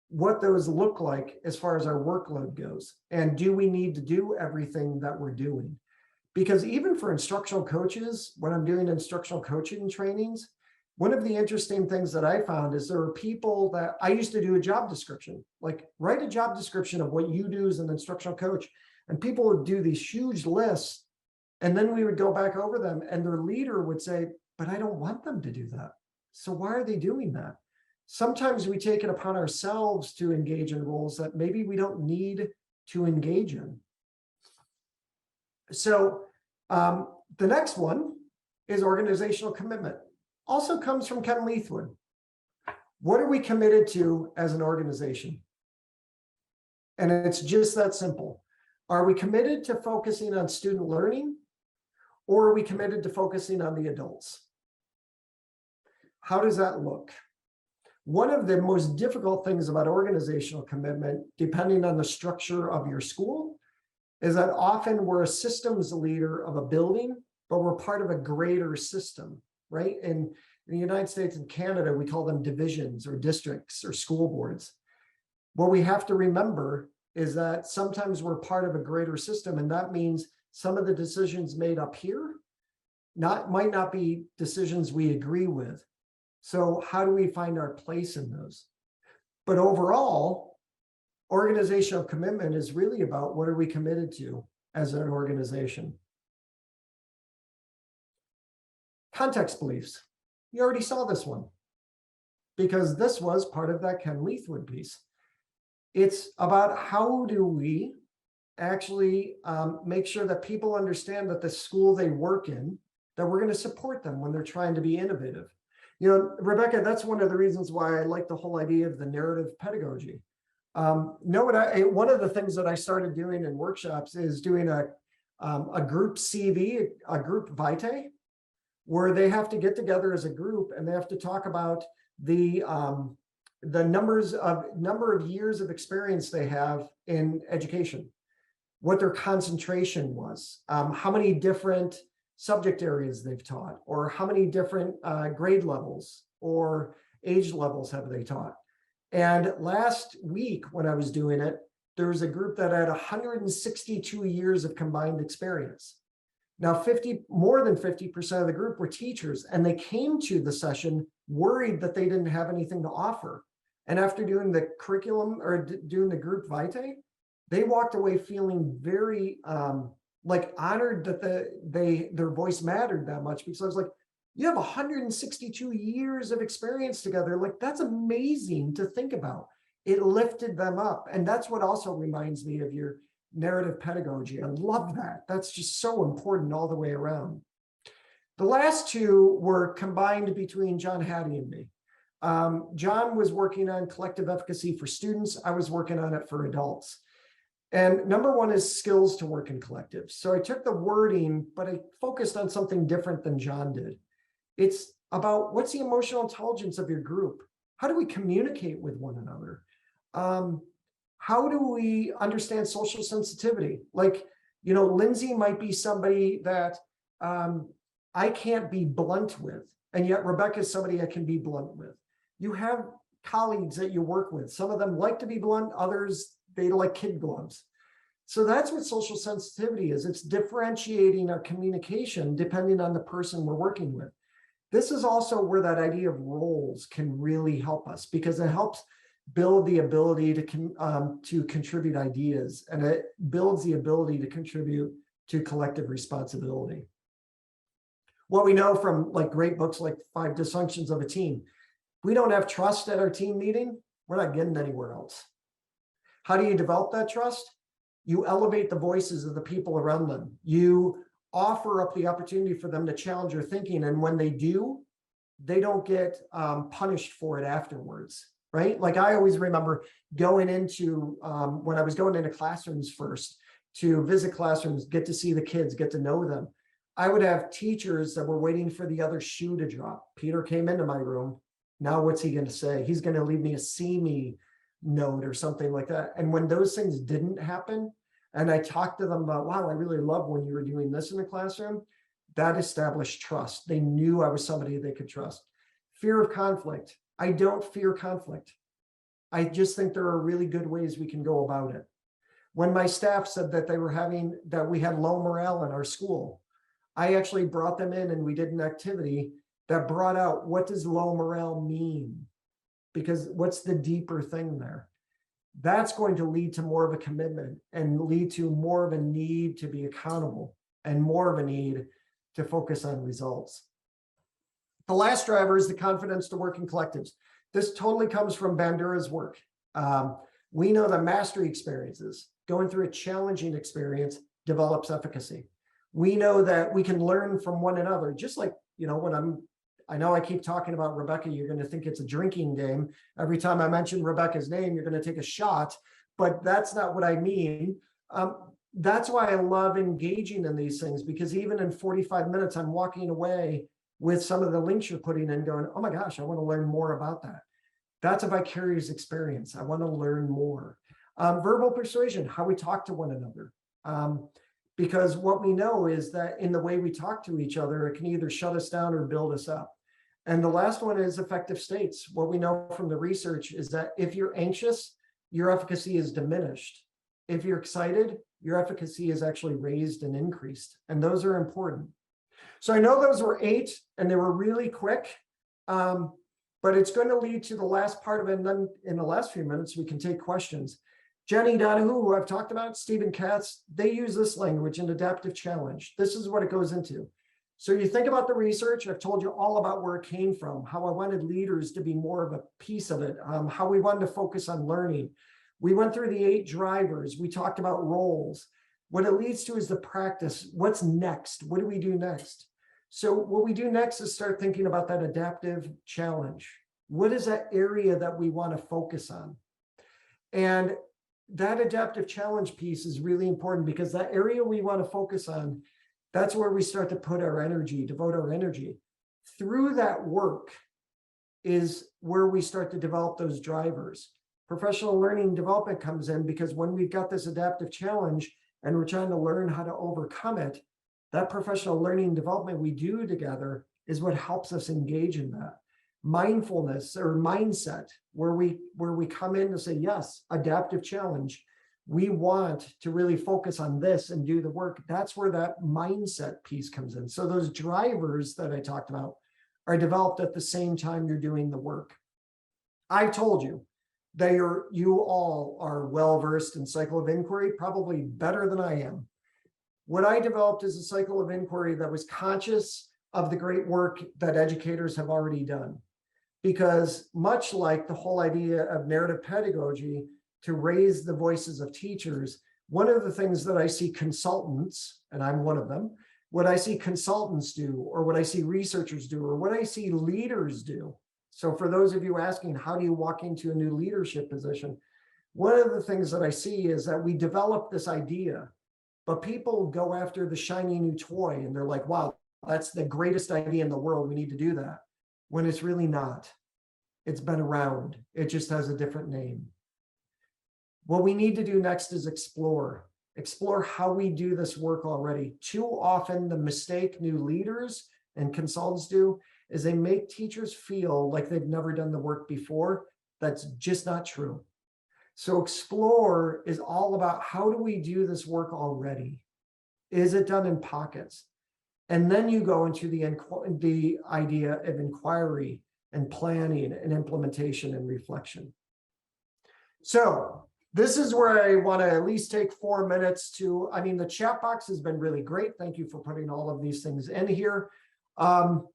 what those look like as far as our workload goes. And do we need to do everything that we're doing? Because even for instructional coaches, when I'm doing instructional coaching trainings, one of the interesting things that I found is there are people that I used to do a job description, like write a job description of what you do as an instructional coach. And people would do these huge lists. And then we would go back over them and their leader would say, but I don't want them to do that. So why are they doing that? Sometimes we take it upon ourselves to engage in roles that maybe we don't need to engage in. So the next one is organizational commitment. Also comes from Ken Leithwood. What are we committed to as an organization? And it's just that simple. Are we committed to focusing on student learning, or are we committed to focusing on the adults? How does that look? One of the most difficult things about organizational commitment, depending on the structure of your school, is that often we're a systems leader of a building, but we're part of a greater system, right? And in the United States and Canada, we call them divisions or districts or school boards. What we have to remember is that sometimes we're part of a greater system, and that means some of the decisions made up here might not be decisions we agree with. So how do we find our place in those? But overall, organizational commitment is really about what are we committed to as an organization. Context beliefs. You already saw this one because this was part of that Ken Leithwood piece. It's about how do we actually make sure that people understand that the school they work in, that we're going to support them when they're trying to be innovative. You know, Rebecca, that's one of the reasons why I like the whole idea of the narrative pedagogy. One of the things that I started doing in workshops is doing a group CV, a group vitae, where they have to get together as a group and they have to talk about the number of years of experience they have in education, what their concentration was, how many different subject areas they've taught, or how many different grade levels or age levels have they taught. And last week when I was doing it, there was a group that had 162 years of combined experience. Now, more than 50% of the group were teachers, and they came to the session worried that they didn't have anything to offer. And after doing the curriculum or doing the group vitae, they walked away feeling very honored that their voice mattered that much, because I was like, you have 162 years of experience together. Like, that's amazing to think about. It lifted them up. And that's what also reminds me of your narrative pedagogy. I love that. That's just so important all the way around. The last two were combined between John Hattie and me. John was working on collective efficacy for students. I was working on it for adults. And number one is skills to work in collectives. So I took the wording, but I focused on something different than John did. It's about what's the emotional intelligence of your group? How do we communicate with one another? How do we understand social sensitivity? Like, you know, Lindsay might be somebody that I can't be blunt with, and yet Rebecca is somebody I can be blunt with. You have colleagues that you work with. Some of them like to be blunt, others, they like kid gloves. So that's what social sensitivity is. It's differentiating our communication depending on the person we're working with. This is also where that idea of roles can really help us, because it helps build the ability to contribute ideas, and it builds the ability to contribute to collective responsibility. What we know from like great books like 5 Dysfunctions of a Team, if we don't have trust at our team meeting, we're not getting anywhere else. How do you develop that trust? You elevate the voices of the people around them. You offer up the opportunity for them to challenge your thinking. And when they do, they don't get punished for it afterwards, right? Like I always remember going into, when I was going into classrooms first, to visit classrooms, get to see the kids, get to know them. I would have teachers that were waiting for the other shoe to drop. Peter came into my room. Now what's he going to say? He's going to leave me a see me note or something like that. And when those things didn't happen, and I talked to them about, wow, I really love when you were doing this in the classroom, that established trust. They knew I was somebody they could trust. Fear of conflict. I don't fear conflict. I just think there are really good ways we can go about it. When my staff said that we had low morale in our school, I actually brought them in and we did an activity that brought out, what does low morale mean? Because what's the deeper thing there? That's going to lead to more of a commitment and lead to more of a need to be accountable and more of a need to focus on results. The last driver is the confidence to work in collectives. This totally comes from Bandura's work. We know that mastery experiences, going through a challenging experience, develops efficacy. We know that we can learn from one another, just like, you know, I know I keep talking about Rebecca, you're going to think it's a drinking game. Every time I mention Rebecca's name, you're going to take a shot. but that's not what I mean. That's why I love engaging in these things, because even in 45 minutes, I'm walking away with some of the links you're putting in going, oh my gosh, I want to learn more about that. That's a vicarious experience. I want to learn more. Verbal persuasion, how we talk to one another. Because what we know is that in the way we talk to each other, it can either shut us down or build us up. And the last one is affective states. What we know from the research is that if you're anxious, your efficacy is diminished. If you're excited, your efficacy is actually raised and increased. And those are important. So I know those were 8 and they were really quick, but it's going to lead to the last part of it. And then in the last few minutes, we can take questions. Jenny Donahue, who I've talked about, Stephen Katz, they use this language in adaptive challenge. This is what it goes into. So you think about the research, I've told you all about where it came from, how I wanted leaders to be more of a piece of it, how we wanted to focus on learning. We went through the 8 drivers. We talked about roles. What it leads to is the practice. What's next? What do we do next? So what we do next is start thinking about that adaptive challenge. What is that area that we want to focus on? And that adaptive challenge piece is really important, because that area we want to focus on, that's where we start to put our energy, devote our energy. Through that work is where we start to develop those drivers. Professional learning development comes in, because when we've got this adaptive challenge and we're trying to learn how to overcome it, that professional learning development we do together is what helps us engage in that. Mindfulness or mindset, where we come in to say, yes, adaptive challenge. We want to really focus on this and do the work. That's where that mindset piece comes in. So those drivers that I talked about are developed at the same time you're doing the work. I told you that you all are well-versed in cycle of inquiry, probably better than I am. What I developed is a cycle of inquiry that was conscious of the great work that educators have already done. Because much like the whole idea of narrative pedagogy to raise the voices of teachers, one of the things that I see consultants, and I'm one of them, what I see consultants do, or what I see researchers do, or what I see leaders do. So for those of you asking, how do you walk into a new leadership position? One of the things that I see is that we develop this idea, but people go after the shiny new toy and they're like, wow, that's the greatest idea in the world. We need to do that. When it's really not. It's been around. It just has a different name. What we need to do next is explore how we do this work already. Too often, the mistake new leaders and consultants do is they make teachers feel like they've never done the work before. That's just not true. So explore is all about, how do we do this work already? Is it done in pockets? And then you go into the idea of inquiry and planning and implementation and reflection. So this is where I want to at least take 4 minutes to, the chat box has been really great. Thank you for putting all of these things in here. Don't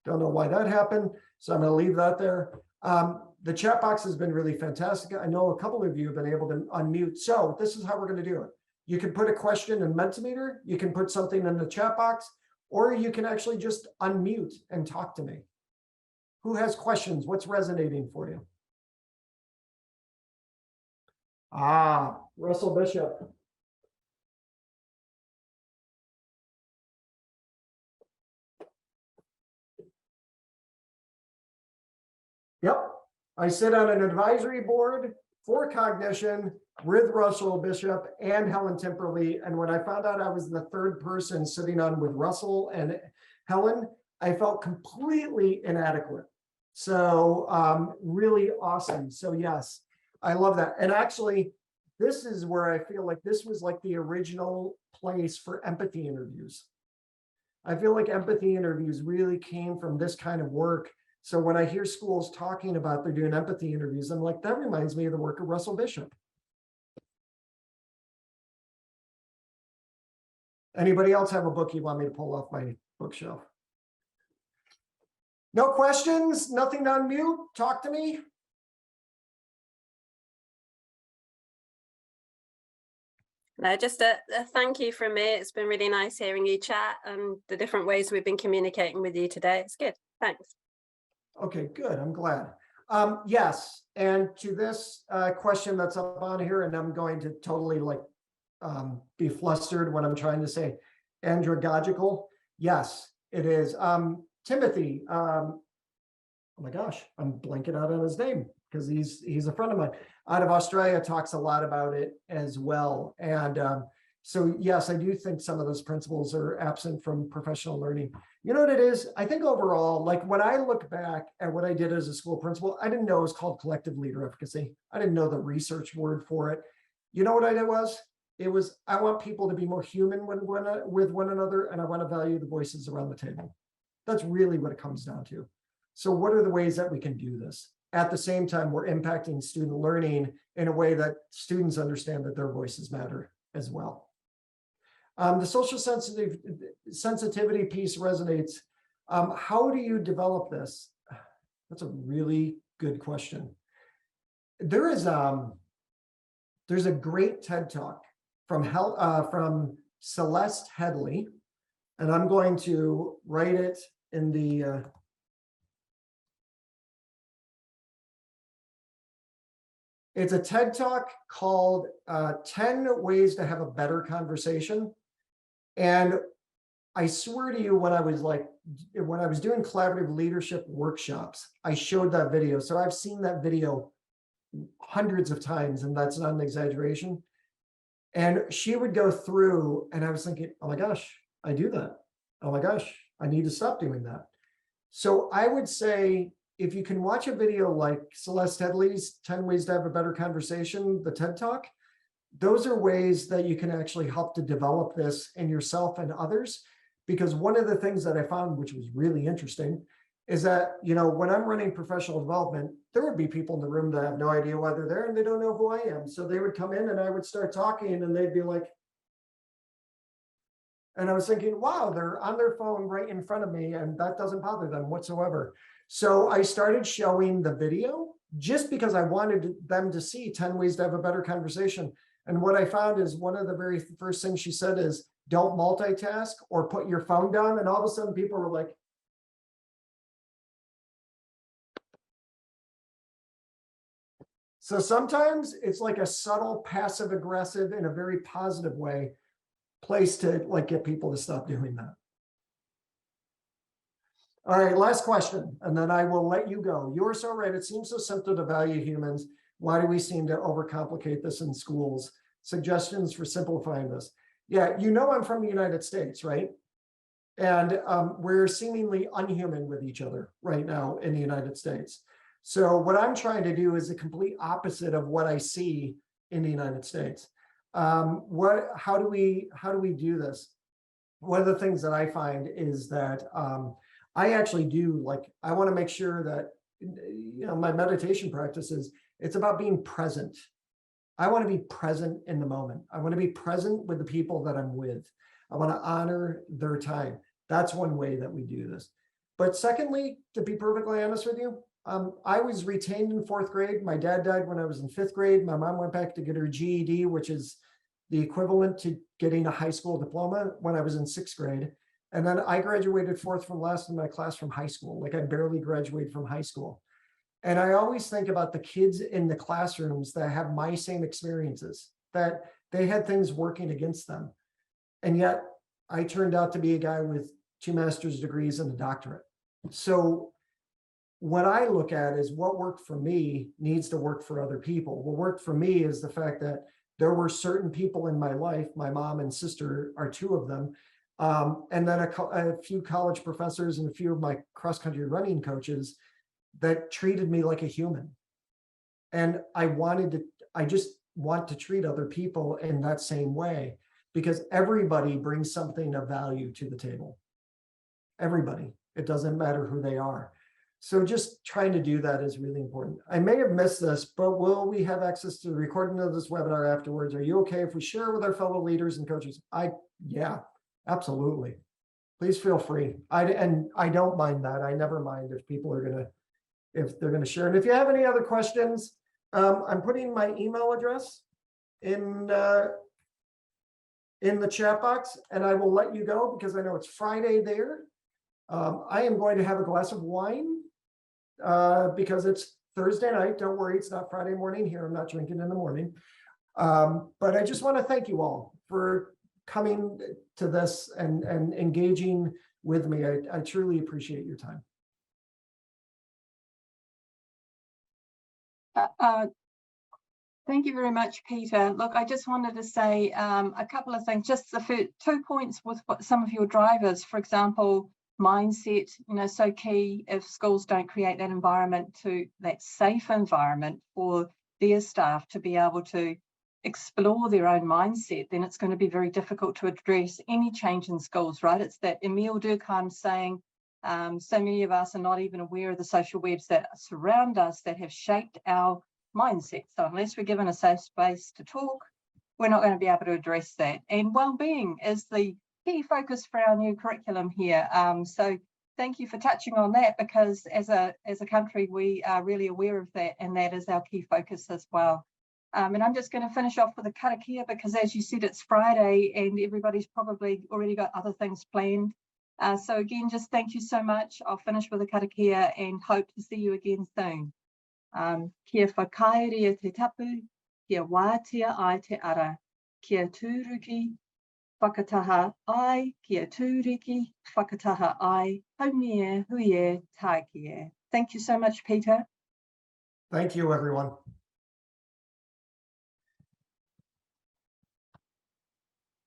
know why that happened. So I'm going to leave that there. The chat box has been really fantastic. I know a couple of you have been able to unmute. So this is how we're going to do it. You can put a question in Mentimeter, you can put something in the chat box, or you can actually just unmute and talk to me. Who has questions? What's resonating for you? Russell Bishop. Yep, I sit on an advisory board for cognition with Russell Bishop and Helen Timperley. And when I found out I was the 3rd person sitting on with Russell and Helen, I felt completely inadequate. So really awesome. So yes, I love that. And actually, this is where I feel like this was like the original place for empathy interviews. I feel like empathy interviews really came from this kind of work. So when I hear schools talking about they're doing empathy interviews, I'm like, that reminds me of the work of Russell Bishop. Anybody else have a book you want me to pull off my bookshelf? No questions? Nothing to unmute? Talk to me.
No, just a thank you from me. It's been really nice hearing you chat and the different ways we've been communicating with you today. It's good. Thanks.
Okay, good. I'm glad. Yes, and to this question that's up on here, and I'm going to totally like be flustered when I'm trying to say andragogical. Yes, it is. Timothy, oh my gosh, I'm blanking out on his name because he's a friend of mine out of Australia, talks a lot about it as well. And so yes, I do think some of those principles are absent from professional learning. You know what it is? I think overall, like when I look back at what I did as a school principal, I didn't know it was called collective leader efficacy. I didn't know the research word for it. You know what I did was? It was, I want people to be more human with one another, and I want to value the voices around the table. That's really what it comes down to. So what are the ways that we can do this? At the same time, we're impacting student learning in a way that students understand that their voices matter as well. The social sensitivity piece resonates. How do you develop this? That's a really good question. There's a great TED Talk from Celeste Headley, and I'm going to write it in the it's a TED Talk called 10 Ways to Have a Better Conversation. And I swear to you, when I was doing collaborative leadership workshops, I showed that video. So I've seen that video hundreds of times, and that's not an exaggeration. And she would go through, and I was thinking, oh my gosh, I do that. Oh my gosh, I need to stop doing that. So I would say, if you can watch a video like Celeste Headley's 10 Ways to Have a Better Conversation, the TED Talk, those are ways that you can actually help to develop this in yourself and others. Because one of the things that I found, which was really interesting, is that, you know, when I'm running professional development, there would be people in the room that have no idea why they're there and they don't know who I am. So they would come in and I would start talking and they'd be like, and I was thinking, wow, they're on their phone right in front of me and that doesn't bother them whatsoever. So I started showing the video just because I wanted them to see 10 ways to have a better conversation. And what I found is one of the very first things she said is, don't multitask or put your phone down. And all of a sudden people were like, so sometimes it's like a subtle passive aggressive in a very positive way place to like get people to stop doing that. All right, last question, and then I will let you go. You're so right. It seems so simple to value humans. Why do we seem to overcomplicate this in schools? Suggestions for simplifying this. Yeah, you know I'm from the United States, right? And we're seemingly unhuman with each other right now in the United States. So what I'm trying to do is the complete opposite of what I see in the United States. How do we do this? One of the things that I find is that I actually do, like, I want to make sure that, you know, my meditation practices, it's about being present. I want to be present in the moment. I want to be present with the people that I'm with. I want to honor their time. That's one way that we do this. But secondly, to be perfectly honest with you, I was retained in 4th grade. My dad died when I was in 5th grade. My mom went back to get her GED, which is the equivalent to getting a high school diploma, when I was in 6th grade. And then I graduated 4th from last in my class from high school. Like, I barely graduated from high school. And I always think about the kids in the classrooms that have my same experiences, that they had things working against them. And yet I turned out to be a guy with 2 master's degrees and a doctorate. So what I look at is what worked for me needs to work for other people. What worked for me is the fact that there were certain people in my life, my mom and sister are 2 of them, and then a few college professors and a few of my cross-country running coaches that treated me like a human. And I just want to treat other people in that same way, because everybody brings something of value to the table. Everybody, it doesn't matter who they are. So just trying to do that is really important. I may have missed this, but will we have access to the recording of this webinar afterwards? Are you okay if we share with our fellow leaders and coaches? Yeah, absolutely. Please feel free. I don't mind that. I never mind if people are if they're going to share. And if you have any other questions, I'm putting my email address in the chat box, and I will let you go because I know it's Friday there. I am going to have a glass of wine because it's Thursday night. Don't worry, it's not Friday morning here. I'm not drinking in the morning. But I just want to thank you all for coming to this and engaging with me. I truly appreciate your time.
Thank you very much, Peter. Look, I just wanted to say a couple of things, just the 2 points with what some of your drivers, for example, mindset, so key. If schools don't create that environment, that safe environment for their staff to be able to explore their own mindset, then it's going to be very difficult to address any change in schools, right? It's that Emile Durkheim saying, so many of us are not even aware of the social webs that surround us that have shaped our mindset. So unless we're given a safe space to talk, we're not going to be able to address that. And well-being is the key focus for our new curriculum here. So thank you for touching on that, because as a country, we are really aware of that, and that is our key focus as well. And I'm just going to finish off with a karakia, because as you said, it's Friday and everybody's probably already got other things planned. So again, just thank you so much. I'll finish with a karakia and hope to see you again soon. Kia whakairia te tapu, kia wātia ai te ara, kia tūruki, whakataha ai, kia tūriki, whakataha ai, haumie, huie, tākie. Thank you so much, Peter.
Thank you, everyone.